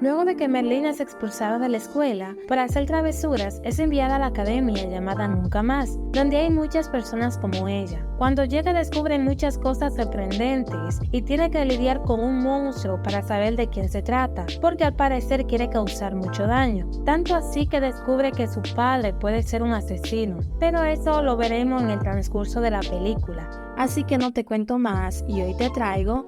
Luego de que Merlina es expulsada de la escuela por hacer travesuras, es enviada a la academia llamada Nunca Más, donde hay muchas personas como ella. Cuando llega descubre muchas cosas sorprendentes y tiene que lidiar con un monstruo para saber de quién se trata, porque al parecer quiere causar mucho daño. Tanto así que descubre que su padre puede ser un asesino, pero eso lo veremos en el transcurso de la película. Así que no te cuento más y hoy te traigo...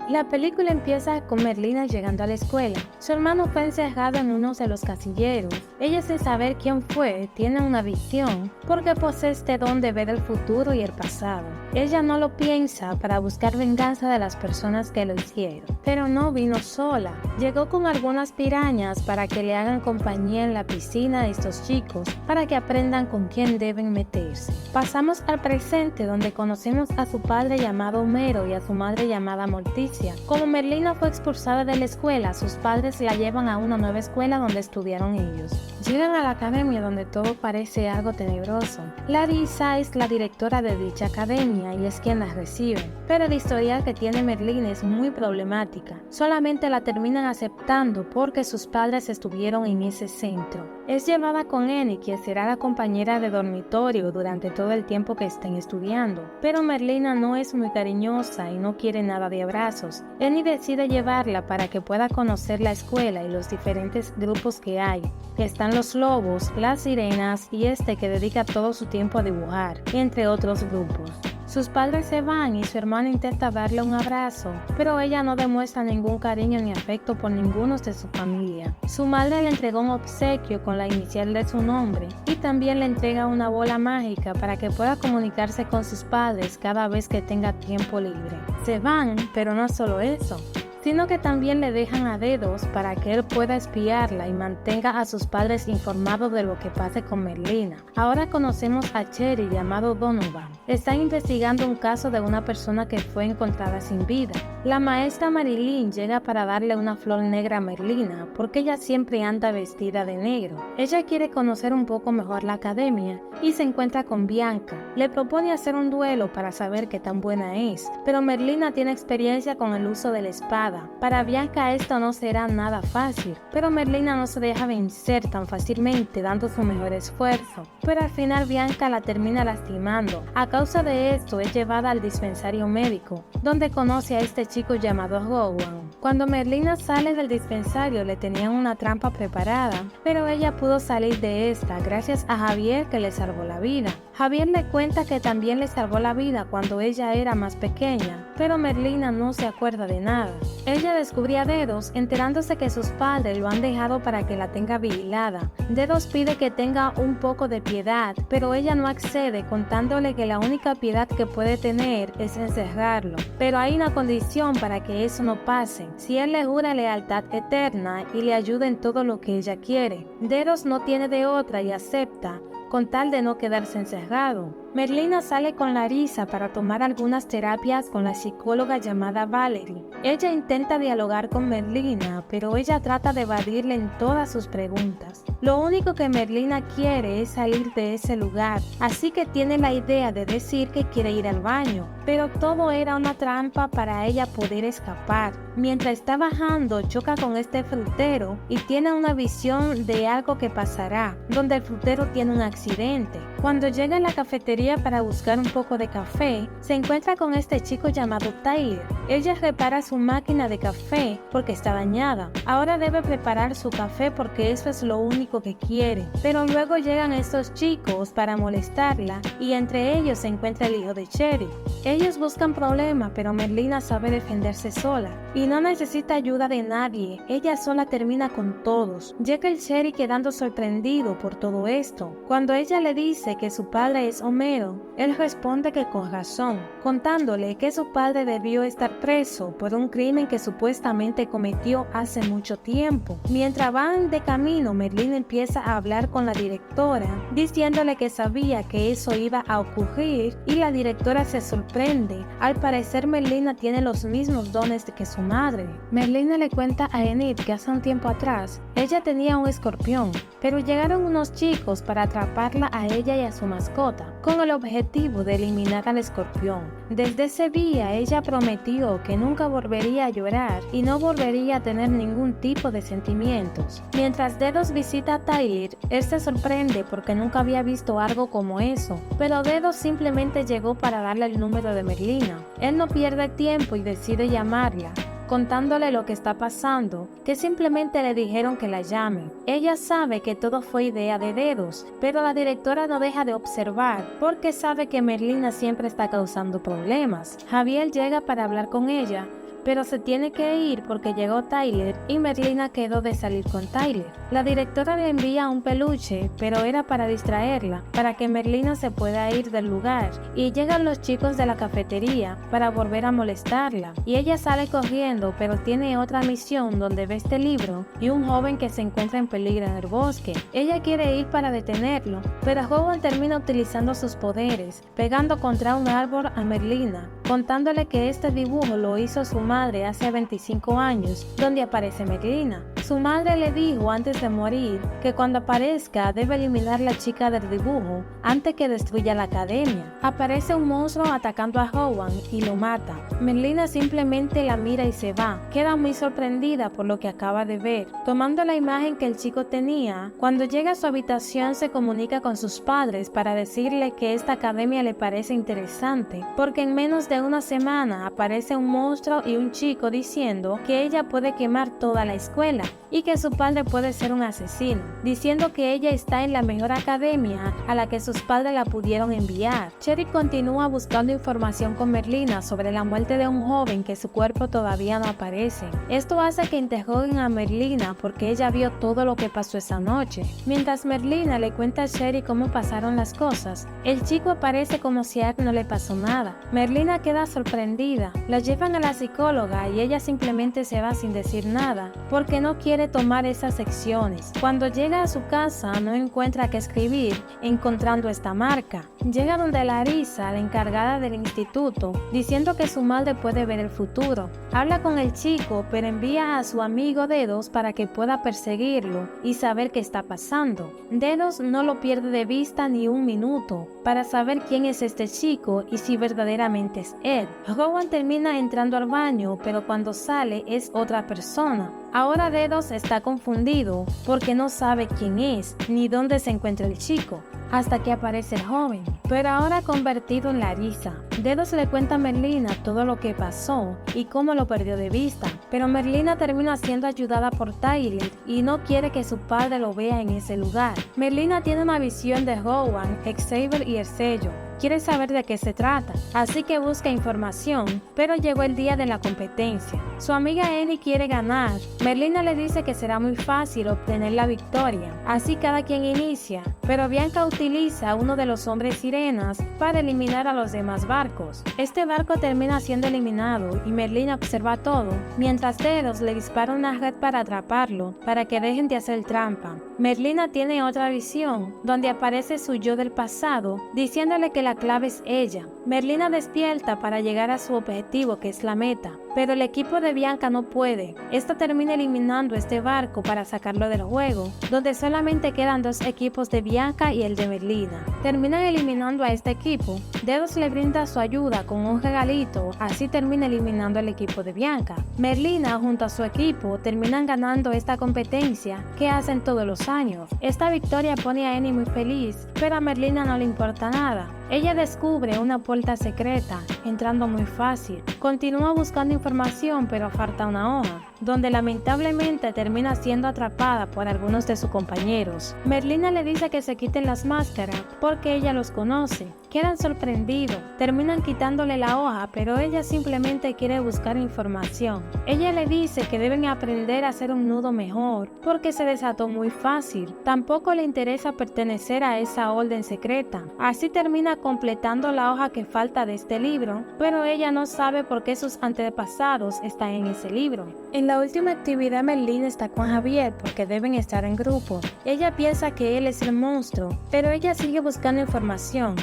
La película empieza con Merlina llegando a la escuela. Su hermano fue encerrado en uno de los casilleros. Ella, sin saber quién fue, tiene una visión porque posee este don de ver el futuro y el pasado. Ella no lo piensa para buscar venganza de las personas que lo hicieron. Pero no vino sola. Llegó con algunas pirañas para que le hagan compañía en la piscina de estos chicos para que aprendan con quién deben meterse. Pasamos al presente, donde conocemos a su padre llamado Homero y a su madre llamada Morticia. Como Merlina fue expulsada de la escuela, sus padres la llevan a una nueva escuela donde estudiaron ellos. Llegan a la academia donde todo parece algo tenebroso. Larissa es la directora de dicha academia y es quien la recibe, pero la historia que tiene Merlina es muy problemática. Solamente la terminan aceptando porque sus padres estuvieron en ese centro. Es llevada con Annie, quien será la compañera de dormitorio durante todo el tiempo que estén estudiando, pero Merlina no es muy cariñosa y no quiere nada de abrazos. Annie decide llevarla para que pueda conocer la escuela y los diferentes grupos que hay, que están los lobos, las sirenas y este que dedica todo su tiempo a dibujar, entre otros grupos. Sus padres se van y su hermana intenta darle un abrazo, pero ella no demuestra ningún cariño ni afecto por ninguno de su familia. Su madre le entregó un obsequio con la inicial de su nombre y también le entrega una bola mágica para que pueda comunicarse con sus padres cada vez que tenga tiempo libre. Se van, pero no solo eso, sino que también le dejan a Dedos para que él pueda espiarla y mantenga a sus padres informados de lo que pase con Merlina. Ahora conocemos a Cherry, llamado Donovan. Están investigando un caso de una persona que fue encontrada sin vida. La maestra Marilyn llega para darle una flor negra a Merlina porque ella siempre anda vestida de negro. Ella quiere conocer un poco mejor la academia y se encuentra con Bianca. Le propone hacer un duelo para saber qué tan buena es, pero Merlina tiene experiencia con el uso de la espada. Para Bianca esto no será nada fácil, pero Merlina no se deja vencer tan fácilmente dando su mejor esfuerzo. Pero al final Bianca la termina lastimando. A causa de esto es llevada al dispensario médico, donde conoce a este chico llamado Rowan. Cuando Merlina sale del dispensario le tenían una trampa preparada, pero ella pudo salir de esta gracias a Javier, que le salvó la vida. Javier le cuenta que también le salvó la vida cuando ella era más pequeña, pero Merlina no se acuerda de nada. Ella descubre a Dedos enterándose que sus padres lo han dejado para que la tenga vigilada. Dedos pide que tenga un poco de piedad, pero ella no accede, contándole que la única piedad que puede tener es encerrarlo. Pero hay una condición para que eso no pase: si él le jura lealtad eterna y le ayuda en todo lo que ella quiere. Dedos no tiene de otra y acepta, con tal de no quedarse encerrado. Merlina sale con Larissa para tomar algunas terapias con la psicóloga llamada Valerie. Ella intenta dialogar con Merlina, pero ella trata de evadirle en todas sus preguntas. Lo único que Merlina quiere es salir de ese lugar, así que tiene la idea de decir que quiere ir al baño, pero todo era una trampa para ella poder escapar. Mientras está bajando, choca con este frutero y tiene una visión de algo que pasará, donde el frutero tiene un accidente. Cuando llega a la cafetería para buscar un poco de café, se encuentra con este chico llamado Tyler. Ella repara su máquina de café porque está dañada. Ahora debe preparar su café porque eso es lo único que quiere. Pero luego llegan estos chicos para molestarla y entre ellos se encuentra el hijo de Cherry. Ellos buscan problemas, pero Merlina sabe defenderse sola y no necesita ayuda de nadie. Ella sola termina con todos. Llega el Cherry quedando sorprendido por todo esto. Cuando ella le dice que su padre es Homero, él responde que con razón, contándole que su padre debió estar preso por un crimen que supuestamente cometió hace mucho tiempo. Mientras van de camino, Merlina empieza a hablar con la directora, diciéndole que sabía que eso iba a ocurrir, y la directora se sorprende. Al parecer Merlina tiene los mismos dones que su madre. Merlina le cuenta a Enid que hace un tiempo atrás ella tenía un escorpión, pero llegaron unos chicos para atraparla a ella y a su mascota, con el objetivo de eliminar al escorpión. Desde ese día ella prometió que nunca volvería a llorar y no volvería a tener ningún tipo de sentimientos. Mientras Dedos visita a Tyler, él se sorprende porque nunca había visto algo como eso, pero Dedos simplemente llegó para darle el número de Merlina. Él no pierde tiempo y decide llamarla, contándole lo que está pasando, que simplemente le dijeron que la llame. Ella sabe que todo fue idea de Dedos, pero la directora no deja de observar porque sabe que Merlina siempre está causando problemas. Javier llega para hablar con ella, pero se tiene que ir porque llegó Tyler y Merlina quedó de salir con Tyler. La directora le envía un peluche, pero era para distraerla, para que Merlina se pueda ir del lugar, y llegan los chicos de la cafetería para volver a molestarla, y ella sale corriendo, pero tiene otra misión donde ve este libro y un joven que se encuentra en peligro en el bosque. Ella quiere ir para detenerlo, pero Howard termina utilizando sus poderes, pegando contra un árbol a Merlina, contándole que este dibujo lo hizo su madre hace 25 años, donde aparece Merlina. Su madre le dijo antes de morir que cuando aparezca debe eliminar la chica del dibujo antes que destruya la academia. Aparece un monstruo atacando a Howard y lo mata. Merlina simplemente la mira y se va. Queda muy sorprendida por lo que acaba de ver. Tomando la imagen que el chico tenía, cuando llega a su habitación se comunica con sus padres para decirle que esta academia le parece interesante, porque en menos de una semana aparece un monstruo y un chico diciendo que ella puede quemar toda la escuela y que su padre puede ser un asesino, diciendo que ella está en la mejor academia a la que sus padres la pudieron enviar. Cherry continúa buscando información con Merlina sobre la muerte de un joven que su cuerpo todavía no aparece. Esto hace que interroguen a Merlina porque ella vio todo lo que pasó esa noche. Mientras Merlina le cuenta a Cherry cómo pasaron las cosas, el chico aparece como si a él no le pasó nada. Merlina queda sorprendida, la llevan a la psicóloga y ella simplemente se va sin decir nada porque no quiere tomar esas secciones. Cuando llega a su casa no encuentra qué escribir, encontrando esta marca. Llega donde Larissa, la encargada del instituto, diciendo que su madre puede ver el futuro. Habla con el chico, pero envía a su amigo Dedos para que pueda perseguirlo y saber qué está pasando. Dedos no lo pierde de vista ni un minuto para saber quién es este chico y si verdaderamente es él. Rowan termina entrando al baño, pero cuando sale es otra persona. Ahora Dedos está confundido porque no sabe quién es ni dónde se encuentra el chico, hasta que aparece el joven, pero ahora convertido en Larissa. Dedos le cuenta a Merlina todo lo que pasó y cómo lo perdió de vista, pero Merlina termina siendo ayudada por Tyler y no quiere que su padre lo vea en ese lugar. Merlina tiene una visión de Rowan, Xavier y el sello. Quiere saber de qué se trata, así que busca información, pero llegó el día de la competencia. Su amiga Annie quiere ganar. Merlina le dice que será muy fácil obtener la victoria, así cada quien inicia, pero Bianca utiliza uno de los hombres sirenas para eliminar a los demás barcos. Este barco termina siendo eliminado y Merlina observa todo, mientras Dedos le dispara una red para atraparlo, para que dejen de hacer trampa. Merlina tiene otra visión, donde aparece su yo del pasado, diciéndole que la clave es ella. Merlina despierta para llegar a su objetivo, que es la meta, pero el equipo de Bianca no puede. Esta termina eliminando este barco para sacarlo del juego, donde solamente quedan dos equipos de Bianca y el de Merlina. Terminan eliminando a este equipo. Dedos le brinda su ayuda con un regalito, así termina eliminando al equipo de Bianca. Merlina junto a su equipo terminan ganando esta competencia que hacen todos los años. Esta victoria pone a Annie muy feliz, pero a Merlina no le importa nada. Ella descubre una puerta secreta, entrando muy fácil. Continúa buscando información, pero falta una hoja, donde lamentablemente termina siendo atrapada por algunos de sus compañeros. Merlina le dice que se quiten las máscaras porque ella los conoce. Quedan sorprendidos, terminan quitándole la hoja, pero ella simplemente quiere buscar información. Ella le dice que deben aprender a hacer un nudo mejor, porque se desató muy fácil. Tampoco le interesa pertenecer a esa orden secreta. Así termina completando la hoja que falta de este libro, pero ella no sabe por qué sus antepasados están en ese libro. En la última actividad Merlina está con Javier porque deben estar en grupo. Ella piensa que él es el monstruo, pero ella sigue buscando información.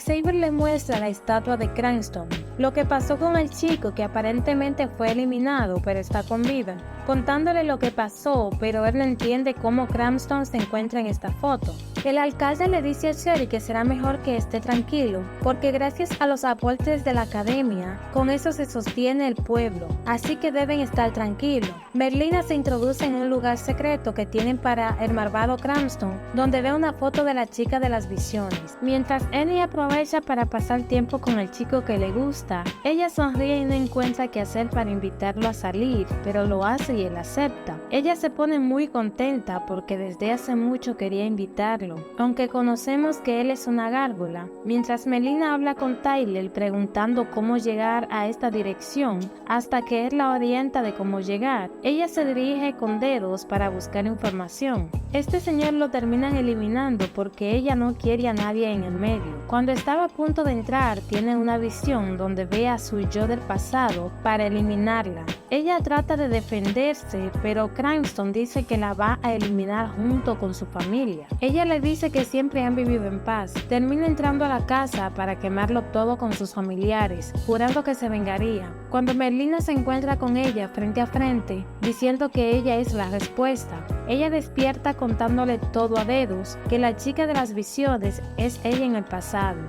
Xavier le muestra la estatua de Cranston, lo que pasó con el chico que aparentemente fue eliminado pero está con vida. contándole lo que pasó, pero él no entiende cómo Cranston se encuentra en esta foto. El alcalde le dice a Sherry que será mejor que esté tranquilo, porque gracias a los aportes de la academia, con eso se sostiene el pueblo, así que deben estar tranquilos. Merlina se introduce en un lugar secreto que tienen para el malvado Cranston, donde ve una foto de la chica de las visiones. Mientras Annie aprovecha para pasar tiempo con el chico que le gusta, ella sonríe y no encuentra qué hacer para invitarlo a salir, pero lo hace y él acepta. Ella se pone muy contenta porque desde hace mucho quería invitarlo, aunque conocemos que él es una gárgola. Mientras Merlina habla con Tyler preguntando cómo llegar a esta dirección, hasta que él la orienta de cómo llegar, ella se dirige con dedos para buscar información. Este señor lo terminan eliminando porque ella no quiere a nadie en el medio. Cuando estaba a punto de entrar, tiene una visión donde ve a su yo del pasado para eliminarla. Ella trata de defenderse, pero Cranston dice que la va a eliminar junto con su familia. Ella le dice que siempre han vivido en paz. Termina entrando a la casa para quemarlo todo con sus familiares, jurando que se vengaría. Cuando Merlina se encuentra con ella frente a frente, diciendo que ella es la respuesta, ella despierta contándole todo a dedos, que la chica de las visiones es ella en el pasado.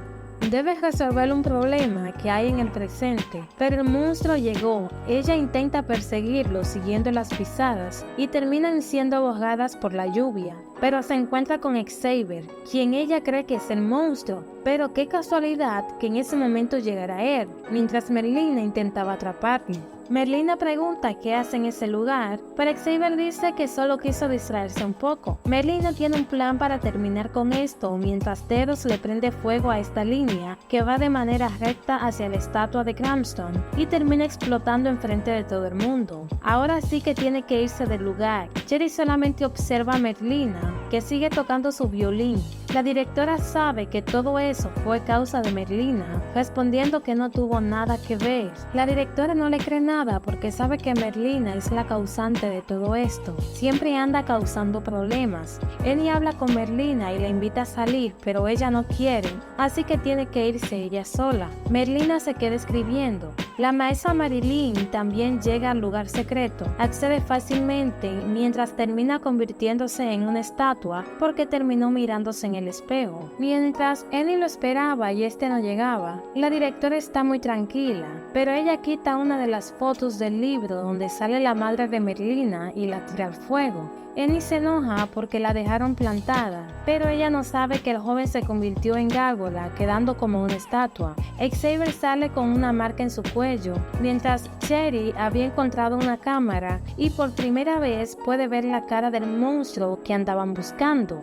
Debes resolver un problema que hay en el presente, pero el monstruo llegó. Ella intenta perseguirlo siguiendo las pisadas y terminan siendo borradas por la lluvia, pero se encuentra con Xavier, quien ella cree que es el monstruo, pero qué casualidad que en ese momento llegara él, mientras Merlina intentaba atraparlo. Merlina pregunta qué hace en ese lugar, pero Xavier dice que solo quiso distraerse un poco. Merlina tiene un plan para terminar con esto, mientras Dedos le prende fuego a esta línea que va de manera recta hacia la estatua de Cranston y termina explotando enfrente de todo el mundo. Ahora sí que tiene que irse del lugar. Sherry solamente observa a Merlina, que sigue tocando su violín. La directora sabe que todo eso fue causa de Merlina, respondiendo que no tuvo nada que ver. La directora no le cree nada porque sabe que Merlina es la causante de todo esto. Siempre anda causando problemas. Annie habla con Merlina y la invita a salir, pero ella no quiere, así que tiene que irse ella sola. Merlina se queda escribiendo. La maestra Marilyn también llega al lugar secreto, accede fácilmente mientras termina convirtiéndose en una estatua porque terminó mirándose en el espejo. Mientras Annie lo esperaba y este no llegaba, la directora está muy tranquila, pero ella quita una de las fotos del libro donde sale la madre de Merlina y la tira al fuego. Annie se enoja porque la dejaron plantada, pero ella no sabe que el joven se convirtió en gárgola, quedando como una estatua. Xavier sale con una marca en su cuello, mientras Sherry había encontrado una cámara y por primera vez puede ver la cara del monstruo que andaban buscando.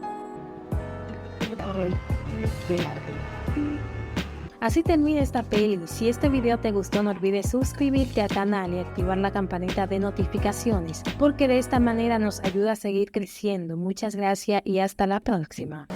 Así termina esta peli. Si este video te gustó, no olvides suscribirte al canal y activar la campanita de notificaciones, porque de esta manera nos ayuda a seguir creciendo. Muchas gracias y hasta la próxima.